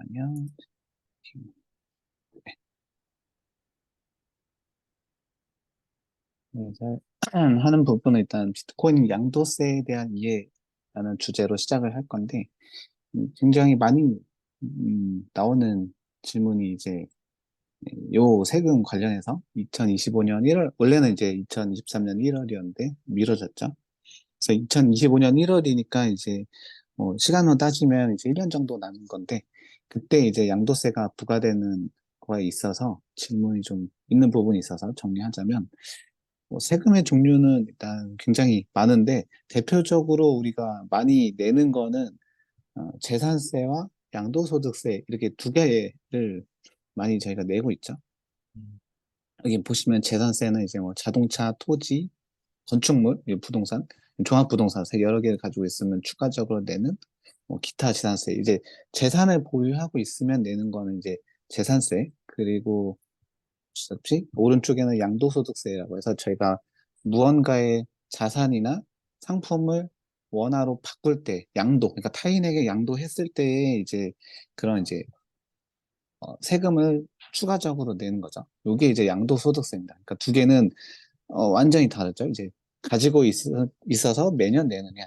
잠깐만요. 그래서 하는 부분은 일단 비트코인 양도세에 대한 이해라는 주제로 시작을 할 건데, 굉장히 많이 나오는 질문이 이제 요 세금 관련해서 2025년 1월, 원래는 이제 2023년 1월이었는데 미뤄졌죠. 그래서 2025년 1월이니까 이제 시간으로 따지면 이제 1년 정도 남은 건데, 그때 이제 양도세가 부과되는 거에 있어서 질문이 좀 있는 부분이 있어서 정리하자면, 세금의 종류는 일단 굉장히 많은데, 대표적으로 우리가 많이 내는 거는 재산세와 양도소득세 이렇게 두 개를 많이 저희가 내고 있죠. 여기 보시면 재산세는 이제 뭐 자동차, 토지, 건축물, 부동산, 종합부동산세 여러 개를 가지고 있으면 추가적으로 내는 기타 재산세. 이제 재산을 보유하고 있으면 내는 거는 이제 재산세. 그리고 보시다시피 오른쪽에는 양도소득세라고 해서 저희가 무언가의 자산이나 상품을 원화로 바꿀 때 양도, 그러니까 타인에게 양도했을 때에 이제 그런 이제 세금을 추가적으로 내는 거죠. 이게 이제 양도소득세입니다. 그러니까 두 개는 완전히 다르죠. 이제 가지고 있어서 매년 내느냐,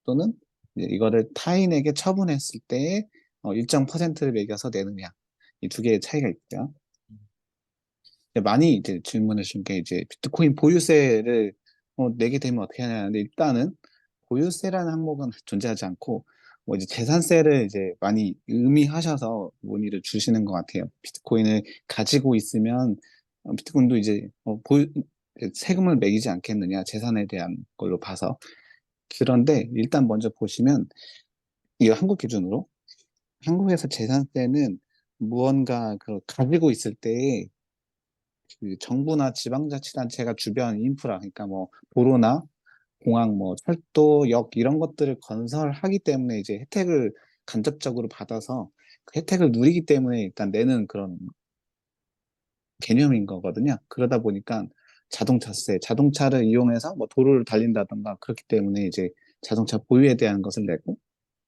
또는 이제 이거를 타인에게 처분했을 때 일정 퍼센트를 매겨서 내느냐, 이 두 개의 차이가 있고요. 많이 이제 질문을 주신 게 이제 비트코인 보유세를 내게 되면 어떻게 하냐는데, 일단은 보유세라는 항목은 존재하지 않고 이제 재산세를 이제 많이 의미하셔서 문의를 주시는 것 같아요. 비트코인을 가지고 있으면 비트코인도 이제 세금을 매기지 않겠느냐, 재산에 대한 걸로 봐서. 그런데 일단 먼저 보시면, 이 한국 기준으로 한국에서 재산세는 무언가 가지고 있을 때 그 정부나 지방자치단체가 주변 인프라, 그러니까 뭐 도로나 공항, 뭐 철도, 역 이런 것들을 건설하기 때문에 이제 혜택을 간접적으로 받아서 그 혜택을 누리기 때문에 일단 내는 그런 개념인 거거든요. 그러다 보니까 자동차세, 자동차를 이용해서 뭐 도로를 달린다던가 그렇기 때문에 이제 자동차 보유에 대한 것을 내고,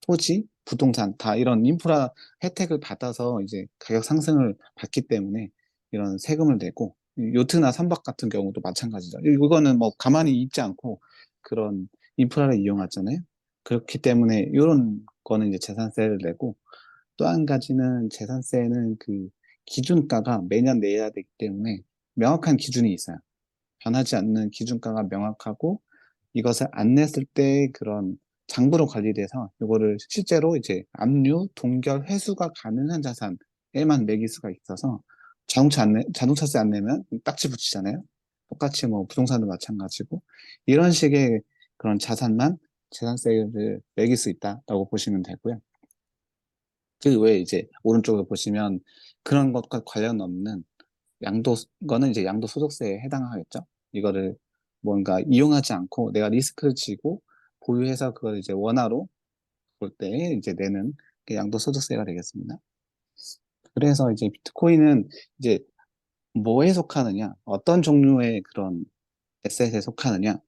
토지, 부동산 다 이런 인프라 혜택을 받아서 이제 가격 상승을 받기 때문에 이런 세금을 내고, 요트나 선박 같은 경우도 마찬가지죠. 이거는 뭐 가만히 있지 않고 그런 인프라를 이용하잖아요. 그렇기 때문에 이런 거는 이제 재산세를 내고, 또 한 가지는 재산세는 그 기준가가 매년 내야 되기 때문에 명확한 기준이 있어요. 변하지 않는 기준가가 명확하고, 이것을 안 냈을 때 그런 장부로 관리돼서 이거를 실제로 이제 압류, 동결, 회수가 가능한 자산에만 매길 수가 있어서, 자동차세 안 내면 딱지 붙이잖아요. 똑같이 뭐 부동산도 마찬가지고, 이런 식의 그런 자산만 재산세를 매길 수 있다라고 보시면 되고요. 그 외에 이제 오른쪽에 보시면 그런 것과 관련 없는 거는 이제 양도소득세에 해당하겠죠. 이거를 뭔가 이용하지 않고 내가 리스크를 지고 보유해서 그걸 이제 원화로 볼 때 이제 내는 게 양도소득세가 되겠습니다. 그래서 이제 비트코인은 이제 뭐에 속하느냐, 어떤 종류의 그런 에셋에 속하느냐라고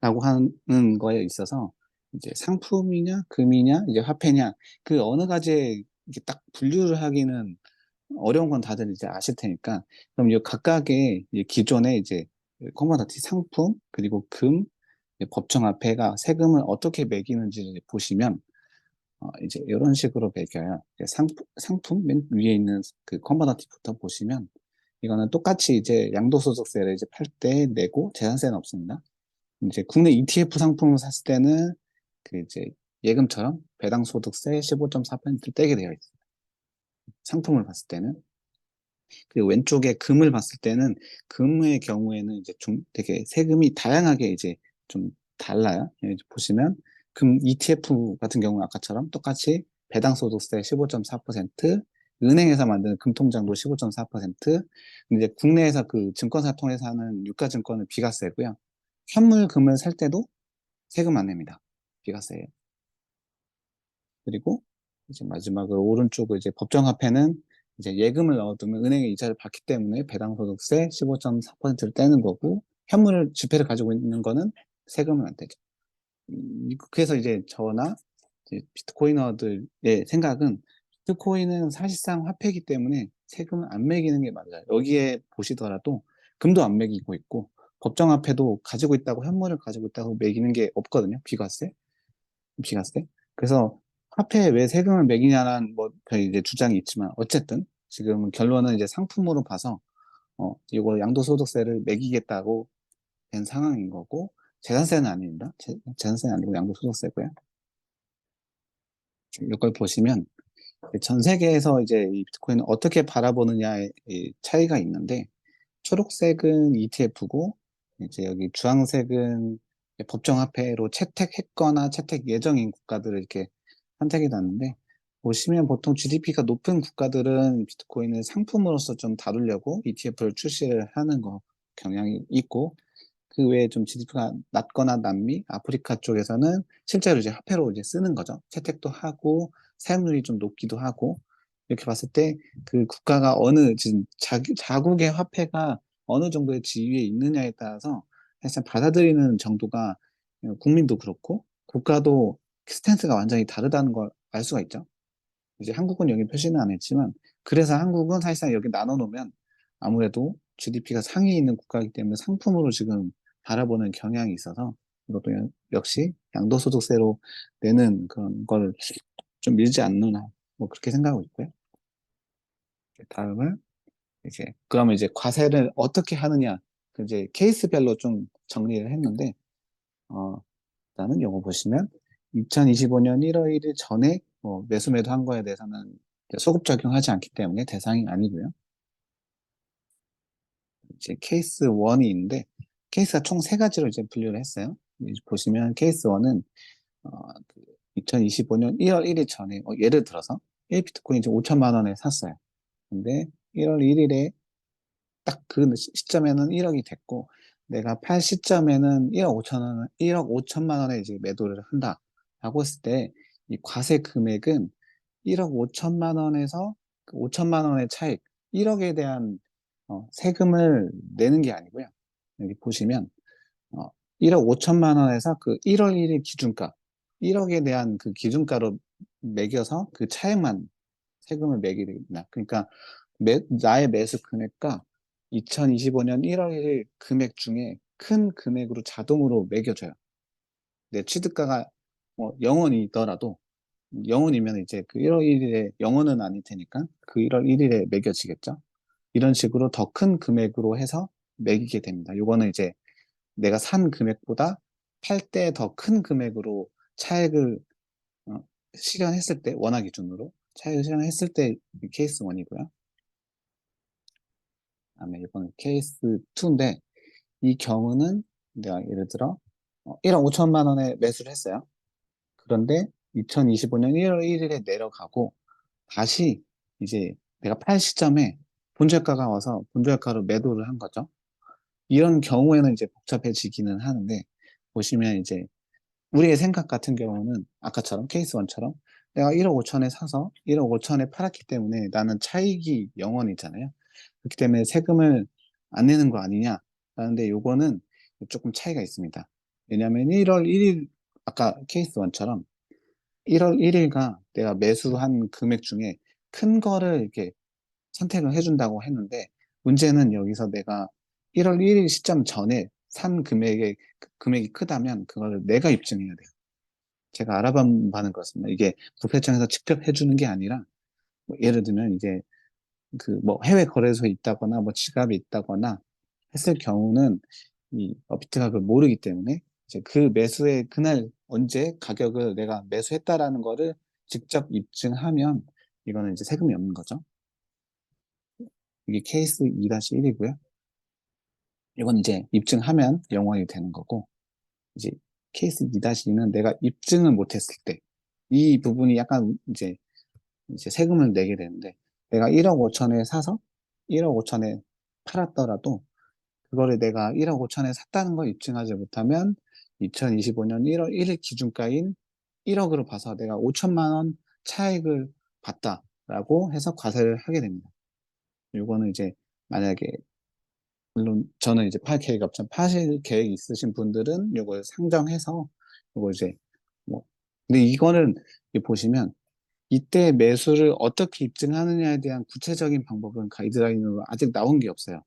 하는 거에 있어서 이제 상품이냐, 금이냐, 이제 화폐냐, 그 어느 가지에 이게 딱 분류를 하기는 어려운 건 다들 이제 아실 테니까, 그럼 이 각각의 이 기존의 이제 커머더티 상품, 그리고 금, 법정화폐가 세금을 어떻게 매기는지 보시면 이제 이런 식으로 매겨요. 상품 맨 위에 있는 그 커머더티부터 보시면, 이거는 똑같이 이제 양도소득세를 이제 팔 때 내고 재산세는 없습니다. 이제 국내 ETF 상품을 샀을 때는 그 이제 예금처럼 배당소득세 15.4%를 떼게 되어 있어요. 상품을 봤을 때는. 그 왼쪽에 금을 봤을 때는, 금의 경우에는 이제 좀 되게 세금이 다양하게 이제 좀 달라요. 보시면 금 ETF 같은 경우는 아까처럼 똑같이 배당소득세 15.4%, 은행에서 만드는 금통장도 15.4%, 이제 국내에서 그 증권사 통해서 하는 유가증권은 비과세고요. 현물금을 살 때도 세금 안 냅니다. 비과세예요. 그리고 이제 마지막으로 오른쪽으로 이제 법정화폐는 이제 예금을 넣어두면 은행에 이자를 받기 때문에 배당소득세 15.4%를 떼는 거고, 현물을 지폐를 가지고 있는 거는 세금은 안 떼죠. 그래서 이제 저나 이제 비트코이너들의 생각은 비트코인은 사실상 화폐이기 때문에 세금을 안 매기는 게 맞아요. 여기에 보시더라도 금도 안 매기고 있고 법정화폐도 가지고 있다고 현물을 가지고 있다고 매기는 게 없거든요. 비과세. 그래서 화폐에 왜 세금을 매기냐는 뭐 이제 주장이 있지만 어쨌든 지금 결론은 이제 상품으로 봐서 이거 양도소득세를 매기겠다고 된 상황인 거고 재산세는 아닙니다. 재산세는 아니고 양도소득세고요. 이걸 보시면 전 세계에서 이제 이 비트코인을 어떻게 바라보느냐의 이 차이가 있는데 초록색은 ETF고 이제 여기 주황색은 법정화폐로 채택했거나 채택 예정인 국가들을 이렇게 선택해 놨는데 보시면 보통 GDP가 높은 국가들은 비트코인을 상품으로서 좀 다루려고 ETF를 출시를 하는 거 경향이 있고 그 외에 좀 GDP가 낮거나 남미, 아프리카 쪽에서는 실제로 이제 화폐로 이제 쓰는 거죠. 채택도 하고 사용률이 좀 높기도 하고 이렇게 봤을 때 그 국가가 어느 지금 자국의 화폐가 어느 정도의 지위에 있느냐에 따라서 사실 받아들이는 정도가 국민도 그렇고 국가도 스탠스가 완전히 다르다는 걸 알 수가 있죠. 이제 한국은 여기 표시는 안 했지만 그래서 한국은 사실상 여기 나눠 놓으면 아무래도 GDP가 상위에 있는 국가이기 때문에 상품으로 지금 바라보는 경향이 있어서 이것도 역시 양도소득세로 내는 그런 걸 좀 밀지 않느냐 뭐 그렇게 생각하고 있고요. 다음은 이제 그러면 이제 과세를 어떻게 하느냐 그 이제 케이스별로 좀 정리를 했는데 일단은 요거 보시면 2025년 1월 1일 전에 매수 매도한 거에 대해서는 소급 적용하지 않기 때문에 대상이 아니고요. 이제 케이스 1이 있는데 케이스가 총 세 가지로 이제 분류를 했어요. 보시면 케이스 1은 2025년 1월 1일 전에 예를 들어서 1비트코인 이제 5천만 원에 샀어요. 근데 1월 1일에 딱 그 시점에는 1억이 됐고 내가 팔 시점에는 1억 5천만 원에 이제 매도를 한다라고 했을 때 이 과세 금액은 1억 5천만 원에서 그 5천만 원의 차익 1억에 대한 세금을 내는 게 아니고요. 여기 보시면 어, 1억 5천만 원에서 그 1월 1일 기준가 1억에 대한 그 기준가로 매겨서 그 차액만 세금을 매기게 됩니다. 그러니까 나의 매수 금액과 2025년 1월 1일 금액 중에 큰 금액으로 자동으로 매겨져요. 내 취득가가 뭐 0원이더라도 0원이면 이제 그 1월 1일에 0원은 아닐 테니까 그 1월 1일에 매겨지겠죠. 이런 식으로 더 큰 금액으로 해서 매기게 됩니다. 이거는 이제 내가 산 금액보다 팔 때 더 큰 금액으로 차액을 어, 실현했을 때 원화 기준으로 차익을 실현했을 때 케이스 1이고요. 그다음에 이번 케이스 2인데 이 경우는 내가 예를 들어 1억 5천만 원에 매수를 했어요. 그런데 2025년 1월 1일에 내려가고 다시 이제 내가 팔 시점에 본저가가 와서 본저가로 매도를 한 거죠. 이런 경우에는 이제 복잡해지기는 하는데 보시면 이제 우리의 생각 같은 경우는 아까처럼 케이스 1처럼 내가 1억 5천에 사서 1억 5천에 팔았기 때문에 나는 차익이 0원이잖아요. 그렇기 때문에 세금을 안 내는 거 아니냐 라는데 요거는 조금 차이가 있습니다. 왜냐하면 1월 1일 아까 케이스 1처럼 1월 1일가 내가 매수한 금액 중에 큰 거를 이렇게 선택을 해준다고 했는데 문제는 여기서 내가 1월 1일 시점 전에 산 금액이 크다면 그걸 내가 입증해야 돼요. 제가 알아봐는 그렇습니다. 이게 국세청에서 직접 해주는 게 아니라 뭐 예를 들면 이제 그 뭐 해외 거래소에 있다거나 뭐 지갑에 있다거나 했을 경우는 이 비트가 그걸 모르기 때문에 이제 그 매수의 그날 언제 가격을 내가 매수했다라는 거를 직접 입증하면 이거는 이제 세금이 없는 거죠. 이게 케이스 2-1이고요. 이건 이제 입증하면 영원이 되는 거고 이제 케이스 2-2는 내가 입증을 못했을 때 이 부분이 약간 이제 세금을 내게 되는데 내가 1억 5천에 사서 1억 5천에 팔았더라도 그거를 내가 1억 5천에 샀다는 걸 입증하지 못하면 2025년 1월 1일 기준가인 1억으로 봐서 내가 5천만 원 차익을 봤다라고 해서 과세를 하게 됩니다. 요거는 이제 만약에 물론 저는 이제 팔 계획이 없지만 파실 계획이 있으신 분들은 요걸 상정해서 요거 이제 뭐 근데 이거는 보시면 이때 매수를 어떻게 입증하느냐에 대한 구체적인 방법은 가이드라인으로 아직 나온 게 없어요.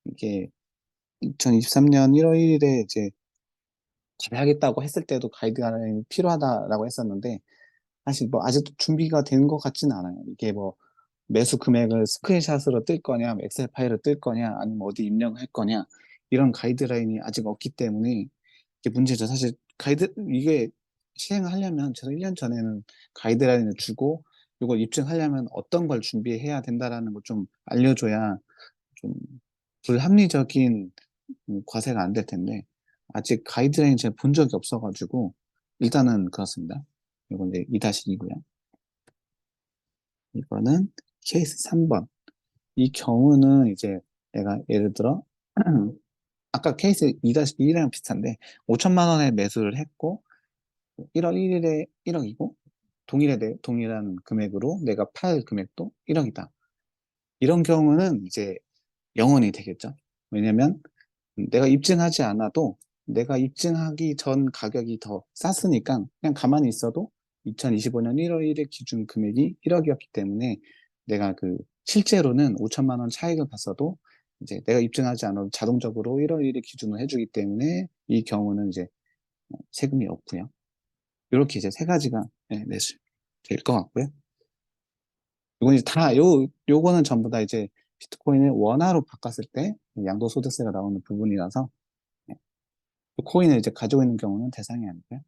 이게 2023년 1월 1일에 이제 재배하겠다고 했을 때도 가이드라인이 필요하다라고 했었는데, 사실 뭐 아직도 준비가 된 것 같지는 않아요. 이게 뭐 매수 금액을 스크린샷으로 뜰 거냐, 뭐 엑셀 파일을 뜰 거냐, 아니면 어디 입력할 거냐, 이런 가이드라인이 아직 없기 때문에 이게 문제죠. 사실 이게 시행을 하려면 제가 1년 전에는 가이드라인을 주고 이걸 입증하려면 어떤 걸 준비해야 된다라는 걸 좀 알려줘야 좀 불합리적인 과세가 안 될 텐데, 아직 가이드라인 제가 본 적이 없어가지고 일단은 그렇습니다. 이건 이제 2-2고요. 이거는 케이스 3번. 이 경우는 이제 내가 예를 들어 아까 케이스 2-2랑 비슷한데 5천만 원에 매수를 했고 1월 1일에 1억이고 동일한 금액으로 내가 팔 금액도 1억이다. 이런 경우는 이제 영원이 되겠죠. 왜냐면 내가 입증하지 않아도 내가 입증하기 전 가격이 더 쌌으니까 그냥 가만히 있어도 2025년 1월 1일 기준 금액이 1억이었기 때문에 내가 실제로는 5천만 원 차익을 봤어도 이제 내가 입증하지 않아도 자동적으로 1월 1일 기준으로 해주기 때문에 이 경우는 이제 세금이 없고요. 이렇게 이제 세 가지가 매수 될 것 같고요. 이건 이제 요거는 전부 다 이제 비트코인을 원화로 바꿨을 때 양도소득세가 나오는 부분이라서 코인을 이제 가지고 있는 경우는 대상이 아니고요.